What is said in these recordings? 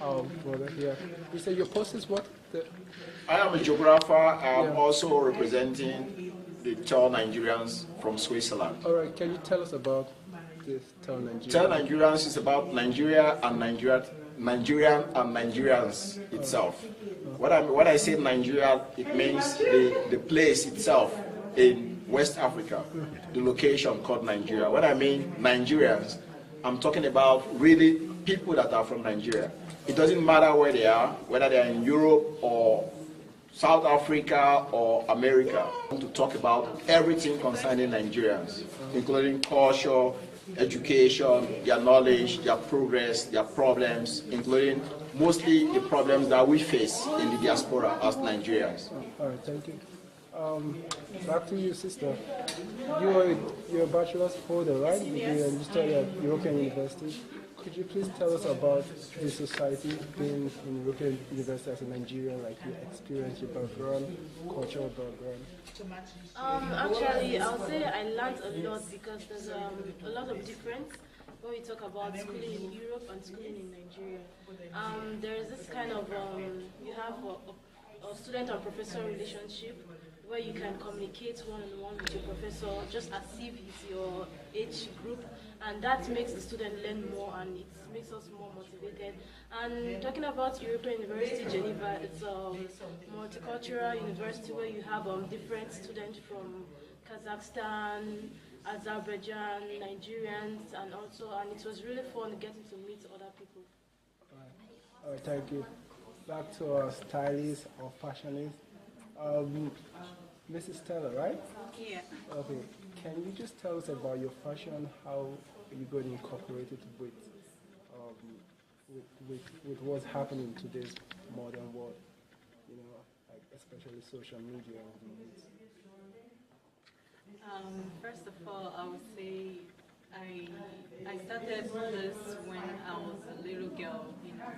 brother here. You said your post is what? I am a geographer. I'm also representing the Tellnigerians from Switzerland. All right, can you tell us about this Tellnigerians? Tellnigerians is about Nigeria and Nigerian and Nigerians itself. When I say Nigeria, it means the place itself in West Africa, the location called Nigeria. When I mean Nigerians, I'm talking about really people that are from Nigeria. It doesn't matter where they are, whether they are in Europe or South Africa or America. I want to talk about everything concerning Nigerians, including culture, education, their knowledge, their progress, their problems, including mostly the problems that we face in the diaspora as Nigerians. All right, thank you. Back to you, sister. You're a bachelor's holder, right? You study at European University. Could you please tell us about the society being in European University as a Nigerian, like your experience, your background, cultural background? Actually, I'll say I learned a lot because there's a lot of difference when we talk about schooling in Europe and schooling in Nigeria. There is this kind of, you have a student and professor relationship where you can communicate one-on-one with your professor just as if he's your age group, and that makes the student learn more and it makes us more motivated. And talking about European University Geneva, it's a multicultural university where you have different students from Kazakhstan, Azerbaijan, Nigerians, and it was really fun getting to meet other people. All right, thank you. Back to our stylists or fashionistas. Mrs. Stella, right? Yeah. Okay. Can you just tell us about your fashion, how you're going to incorporate it with what's happening in today's modern world, you know, like especially social media? First of all, I would say I started this when I was a little girl. You know,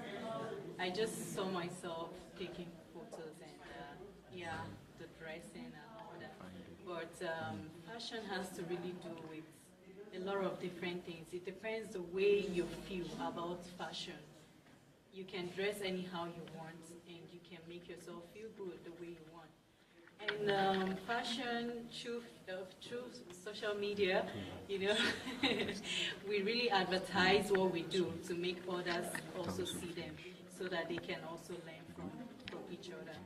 I just saw myself taking photos and the dressing and all that. But fashion has to really do with a lot of different things. It depends the way you feel about fashion. You can dress anyhow you want, and you can make yourself feel good the way you want. And fashion through social media, you know, we really advertise what we do to make others also see them, so that they can also learn from each other.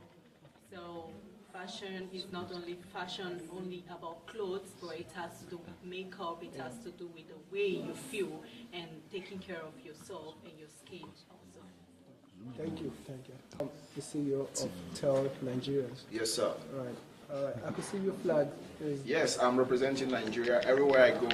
So fashion is not only fashion only about clothes, but it has to do with makeup, it has to do with the way you feel and taking care of yourself and your skin also. Thank you, thank you. The CEO of Tellnigerians. Yes, sir. All right. I can see your flag. Yes, I'm representing Nigeria. Everywhere I go,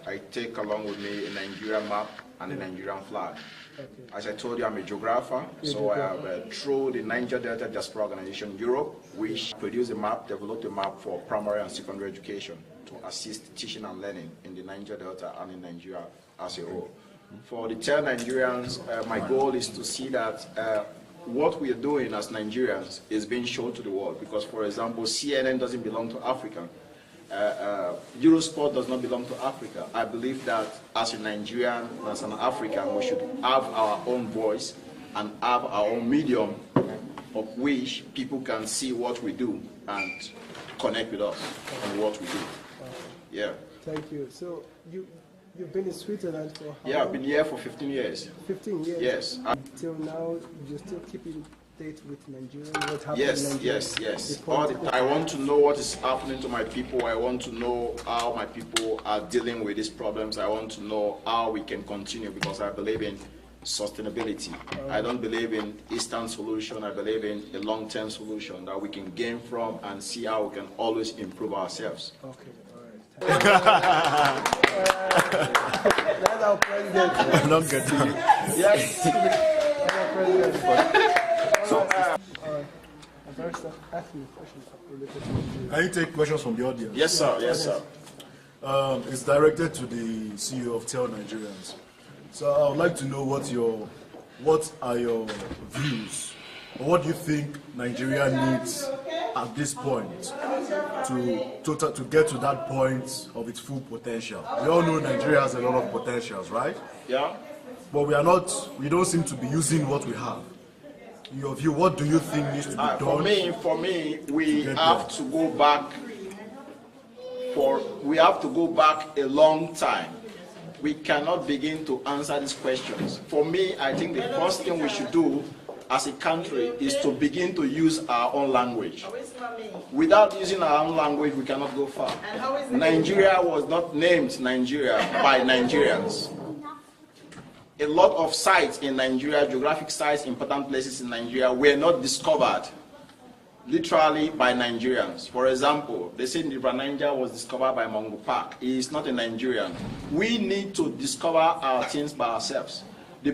I take along with me a Nigerian map and a Nigerian flag. Okay. As I told you, I'm a geographer, so I have, through the Niger Delta Diaspora Organization Europe, which produced a map, developed a map for primary and secondary education to assist teaching and learning in the Niger Delta and in Nigeria as a whole. For the Tellnigerians, my goal is to see that what we are doing as Nigerians is being shown to the world, because, for example, CNN doesn't belong to Africa. Eurosport does not belong to Africa. I believe that as a Nigerian, as an African, we should have our own voice and have our own medium of which people can see what we do and connect with us and what we do. Yeah. Thank you. So you've been in Switzerland for how long? Yeah, I've been here for 15 years. 15 years? Yes. Till now, you're still keeping date with Nigeria? What happened yes, in Nigeria? yes. All the time. I want to know what is happening to my people. I want to know how my people are dealing with these problems. I want to know how we can continue, because I believe in sustainability. I don't believe in instant solution. I believe in a long-term solution that we can gain from and see how we can always improve ourselves. Okay. That's our president. I'm not getting it. Yes. That's our president. So, First, ask me questions related to Nigeria. Can you take questions from the audience? yes, sir. Yes, sir. It's directed to the CEO of Tellnigerians. So I would like to know what are your views, or what do you think Nigeria needs at this point to get to that point of its full potential? We all know Nigeria has a lot of potentials, right? Yeah. but we don't seem to be using what we have. In your view, what do you think needs to be done? For me, we have to go back a long time. We cannot begin to answer these questions. For me, I think the first thing we should do as a country is to begin to use our own language. Without using our own language, we cannot go far. Nigeria was not named Nigeria by Nigerians. A lot of sites in Nigeria, geographic sites, important places in Nigeria, were not discovered literally by Nigerians. For example, they say River Niger was discovered by Mungo Park. He is not a Nigerian. We need to discover our things by ourselves. The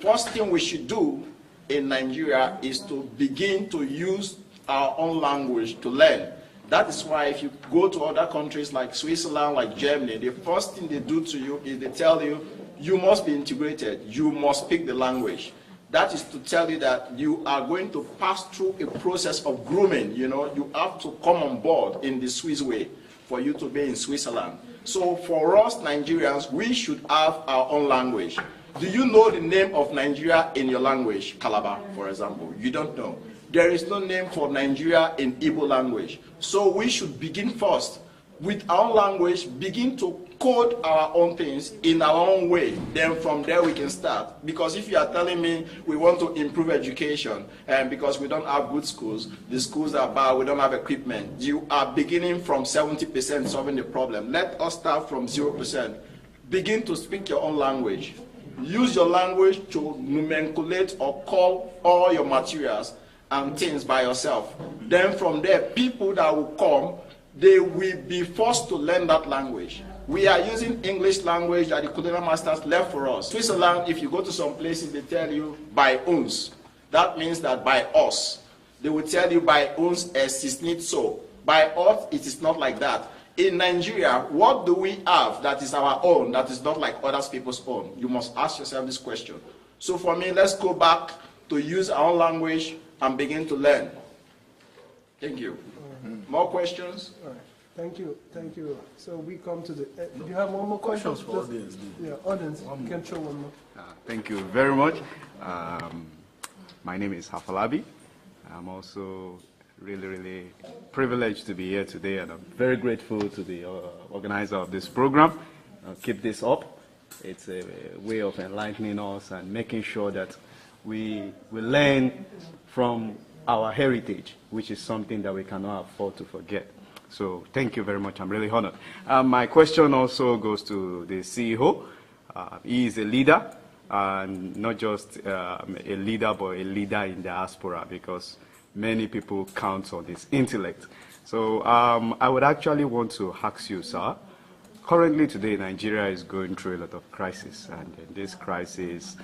first thing we should do in Nigeria is to begin to use our own language to learn. That is why if you go to other countries like Switzerland, like Germany, the first thing they do to you is they tell you, you must be integrated, you must speak the language. That is to tell you that you are going to pass through a process of grooming. You know, you have to come on board in the Swiss way for you to be in Switzerland. So for us Nigerians, we should have our own language. Do you know the name of Nigeria in your language? Calabar, for example. You don't know. There is no name for Nigeria in Igbo language. So we should begin first with our own language, begin to code our own things in our own way. Then from there we can start. Because if you are telling me we want to improve education and because we don't have good schools, the schools are bad, we don't have equipment, you are beginning from 70% solving the problem. Let us start from 0%. Begin to speak your own language. Use your language to nomenclate or call all your materials and things by yourself. Then from there, people that will come, they will be forced to learn that language. We are using English language that the colonial masters left for us. Switzerland, if you go to some places, they tell you by uns. That means that by us. They will tell you by uns es ist nicht so. By us, it is not like that. In Nigeria, what do we have that is our own, that is not like other people's own? You must ask yourself this question. So for me, let's go back to use our own language and begin to learn. Thank you. More questions? All right. Thank you. Thank you. So we come to the. Do you have one more question? Questions for audience. Yeah, audience. You can show one more. Thank you very much. My name is Hafalabi. I'm also really privileged to be here today, and I'm very grateful to the organizer of this program. Keep this up. It's a way of enlightening us and making sure that we learn from our heritage, which is something that we cannot afford to forget. So thank you very much. I'm really honored. My question also goes to the CEO. He is a leader, and not just a leader, but a leader in diaspora, because many people count on his intellect. So I would actually want to ask you, sir. Currently today, Nigeria is going through a lot of crisis, and in this crisis,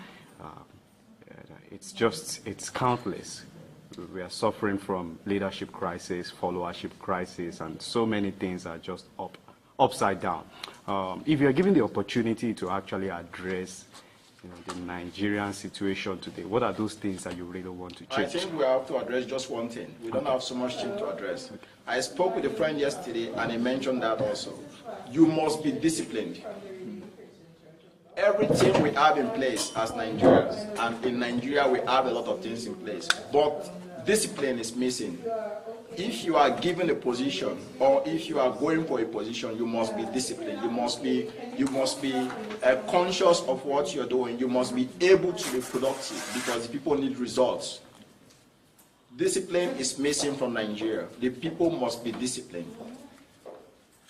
it's countless. We are suffering from leadership crisis, followership crisis, and so many things are just upside down. If you're given the opportunity to actually address the Nigerian situation today, what are those things that you really want to change? I think we have to address just one thing. We don't have so much thing to address. I spoke with a friend yesterday, and he mentioned that also. You must be disciplined. Everything we have in place as Nigerians, and in Nigeria we have a lot of things in place, but discipline is missing. If you are given a position, or if you are going for a position, you must be disciplined. You must be conscious of what you're doing. You must be able to be productive, because the people need results. Discipline is missing from Nigeria. The people must be disciplined,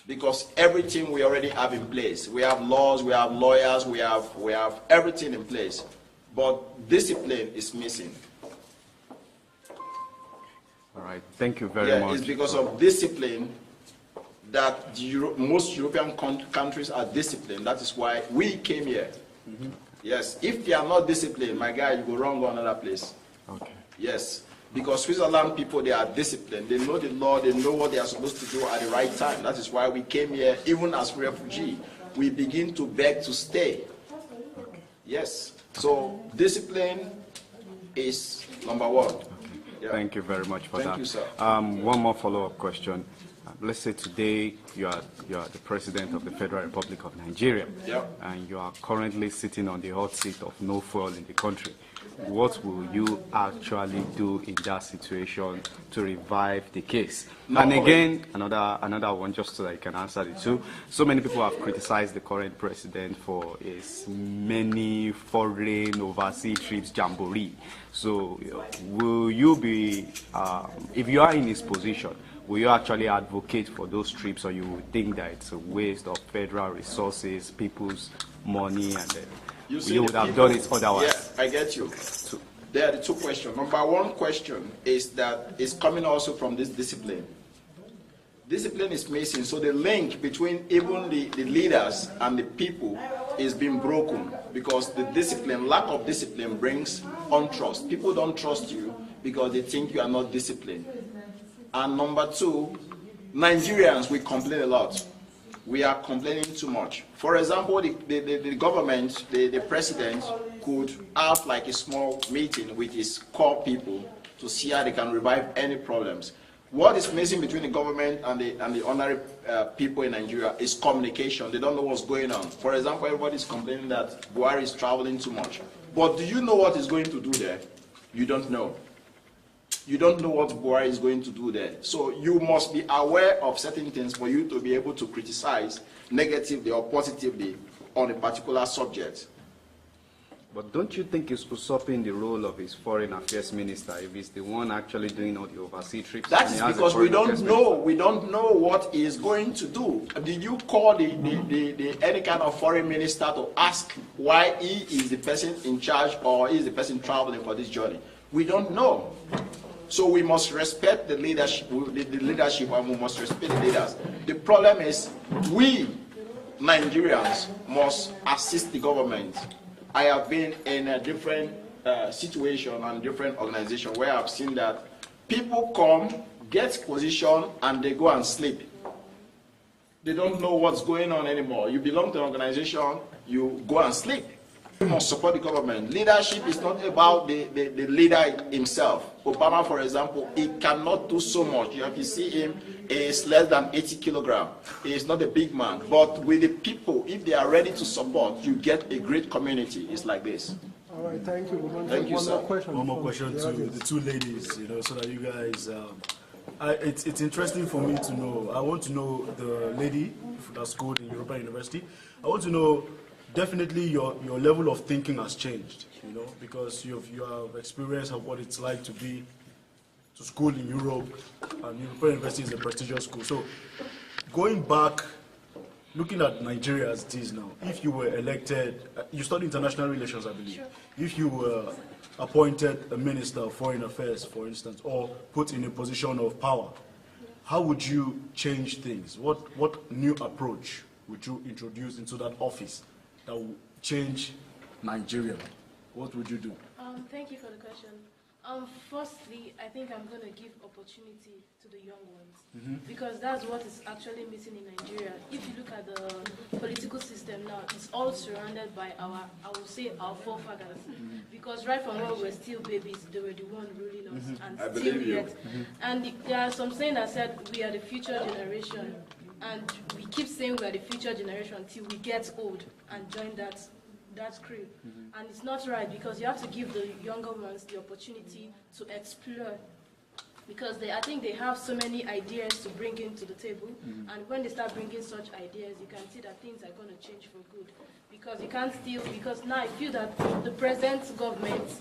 because everything we already have in place. We have laws, we have lawyers, we have everything in place, but discipline is missing. All right, thank you very much. It's because of discipline that most European countries are disciplined. That is why we came here. Mm-hmm. Yes, if they are not disciplined, my guy, you go wrong on another place. Okay. Yes, because Switzerland people, they are disciplined. They know the law, they know what they are supposed to do at the right time. That is why we came here, even as refugees. We begin to beg to stay. Okay. Yes, so discipline is number one. Yeah. Thank you very much for that. Thank you, sir. One more follow-up question. let's say today you are the president of the Federal Republic of Nigeria, and you are currently sitting on the hot seat of no fuel in the country. What will you actually do in that situation to revive the case? And again, another one, just so that you can answer it too. So many people have criticized the current president for his many foreign overseas trips, jamboree. So will you be, if you are in his position, will you actually advocate for those trips, or you would think that it's a waste of federal resources, people's money, and you would have done it otherwise? Yeah, I get you. There are the two questions. Number one question is that it's coming also from this discipline. Discipline is missing, so the link between even the leaders and the people is being broken, because the discipline, lack of discipline, brings untrust. People don't trust you because they think you are not disciplined. And number two, Nigerians, we complain a lot. We are complaining too much. For example, the government, the president could have like a small meeting with his core people to see how they can revive any problems. What is missing between the government and the ordinary people in Nigeria is communication. They don't know what's going on. For example, everybody is complaining that Buhari is traveling too much. But do you know what he's going to do there? You don't know. You don't know what Buhari is going to do there. So you must be aware of certain things for you to be able to criticize negatively or positively on a particular subject. But don't you think it's usurping the role of his foreign affairs minister if he's the one actually doing all the overseas trips? That is because we don't know what he is going to do. Did you call any kind of foreign minister to ask why he is the person in charge or he is the person traveling for this journey? We don't know. So we must respect the leadership, and we must respect the leaders. The problem is we, Nigerians, must assist the government. I have been in a different situation and different organization where I've seen that people come, get position, and they go and sleep. They don't know what's going on anymore. You belong to an organization, you go and sleep. We must support the government. Leadership is not about the leader himself. Obama, for example, he cannot do so much. If you see him, he is less than 80 kilograms. He is not a big man. But with the people, if they are ready to support, you get a great community. It's like this. All right, thank you. Thank you, sir. One more question to the two ladies, so that you guys. It's interesting for me to know. I want to know the lady that schooled in European University. I want to know. Definitely your level of thinking has changed, because you have experience of what it's like to be to school in Europe, and European University is a prestigious school. So going back, looking at Nigeria as it is now, if you were elected, you studied international relations, I believe. Sure. If you were appointed a minister of foreign affairs, for instance, or put in a position of power, how would you change things? What new approach would you introduce into that office that will change Nigeria? What would you do? Thank you for the question. Firstly, I think I'm going to give opportunity to the young ones, because that's what is actually missing in Nigeria. If you look at the political system now, it's all surrounded by our forefathers, because right from when we were still babies, they were the one ruling us, and still yet. And there are some saying that said we are the future generation. And we keep saying we are the future generation until we get old and join that crew. And it's not right, because you have to give the younger ones the opportunity to explore. Because I think they have so many ideas to bring into the table. And when they start bringing such ideas, you can see that things are going to change for good. Because you can't because now I feel that the present government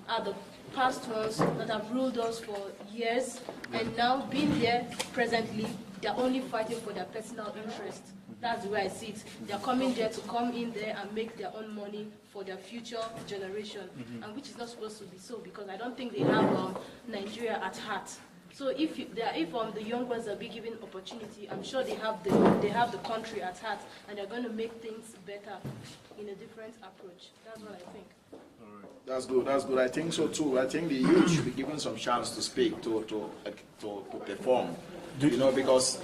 are the past ones that have ruled us for years, and now being here presently, they're only fighting for their personal interest. That's the way I see it. They're coming there to come in there and make their own money for their future generation, and which is not supposed to be so, because I don't think they have Nigeria at heart. So if the young ones are being given opportunity, I'm sure they have the country at heart, and they're going to make things better in a different approach. That's what I think. That's good. That's good. I think so too. I think the youth should be given some chance to speak, to perform. Because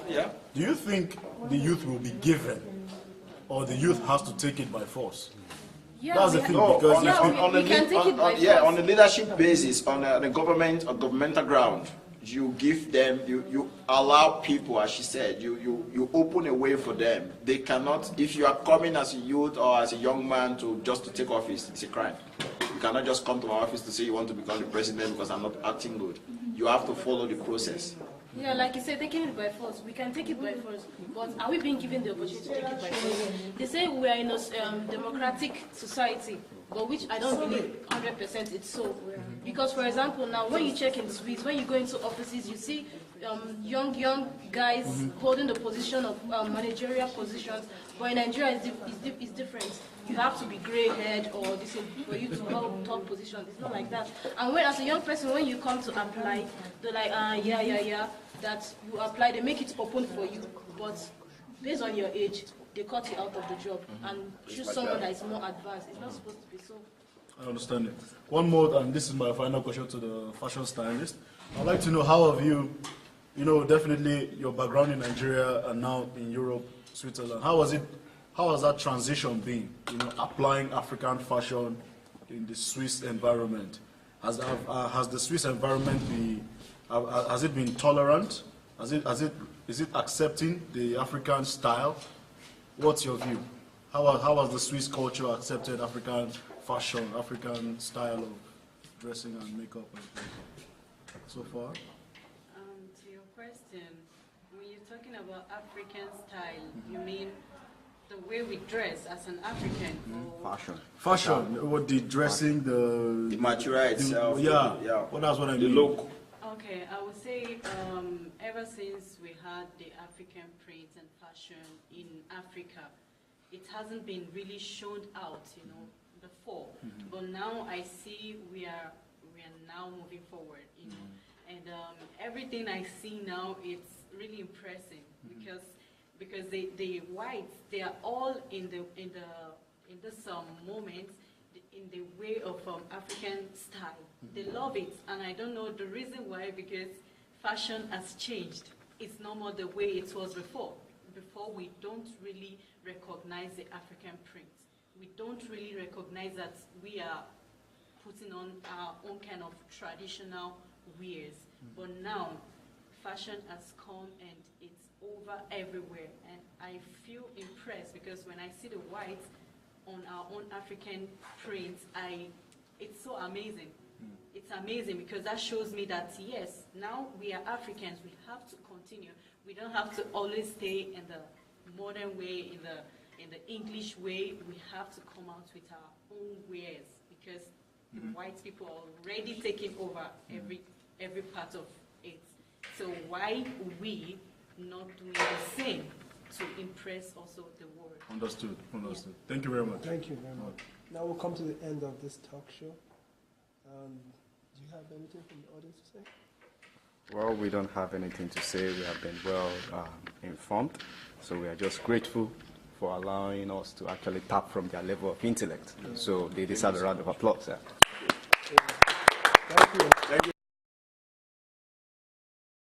yeah. Do you think the youth will be given, or the youth has to take it by force? Yeah, that's the thing. Because on the leadership basis, on a governmental ground, you give them, you allow people, as she said, you open a way for them. They cannot, if you are coming as a youth or as a young man just to take office, it's a crime. You cannot just come to my office to say you want to become the president because I'm not acting good. You have to follow the process. Yeah, like you said, taking it by force. We can take it by force, but are we being given the opportunity to take it by force? They say we are in a democratic society, but which I don't believe 100% it's so. Because, for example, now when you check in Swiss, when you go into offices, you see young guys holding the position of managerial positions, but in Nigeria it's different. You have to be grey-haired or this for you to hold top positions. It's not like that. And when, as a young person, when you come to apply, they're like, yeah, that you apply, they make it open for you, but based on your age, they cut you out of the job and choose someone that is more advanced. It's not supposed to be so. I understand it. One more, and this is my final question to the fashion stylist. I'd like to know, how have you, definitely your background in Nigeria and now in Europe, Switzerland, how has that transition been, applying African fashion in the Swiss environment? Has the Swiss environment has it been tolerant? Is it accepting the African style? What's your view? How has the Swiss culture accepted African fashion, African style of dressing and makeup so far? To your question, when you're talking about African style, you mean the way we dress as an African? Or Fashion, what the dressing, the material itself. Yeah. Well, that's what I mean. The look. Okay, I would say ever since we had the African print and fashion in Africa, it hasn't been really shown out, before. But now I see we are now moving forward, and everything I see now, it's really impressive because the whites, they are all in this moment in the way of African style. They love it, and I don't know the reason why, because fashion has changed. It's no more the way it was before. Before, we don't really recognize the African print. We don't really recognize that we are putting on our own kind of traditional wears. But now, fashion has come and it's over everywhere. And I feel impressed because when I see the whites on our own African prints, it's so amazing. It's amazing because that shows me that yes, now we are Africans, we have to continue. We don't have to always stay in the modern way, in the English way. We have to come out with our own ways because the white people are already taking over every part of it. So why we not doing the same to impress also the world? Understood. Yeah. Thank you very much. Thank you very much. Now we'll come to the end of this talk show. Do you have anything from the audience to say? Well, we don't have anything to say. We have been well informed. So we are just grateful for allowing us to actually tap from their level of intellect. So they deserve a round of applause. Yeah. Thank you.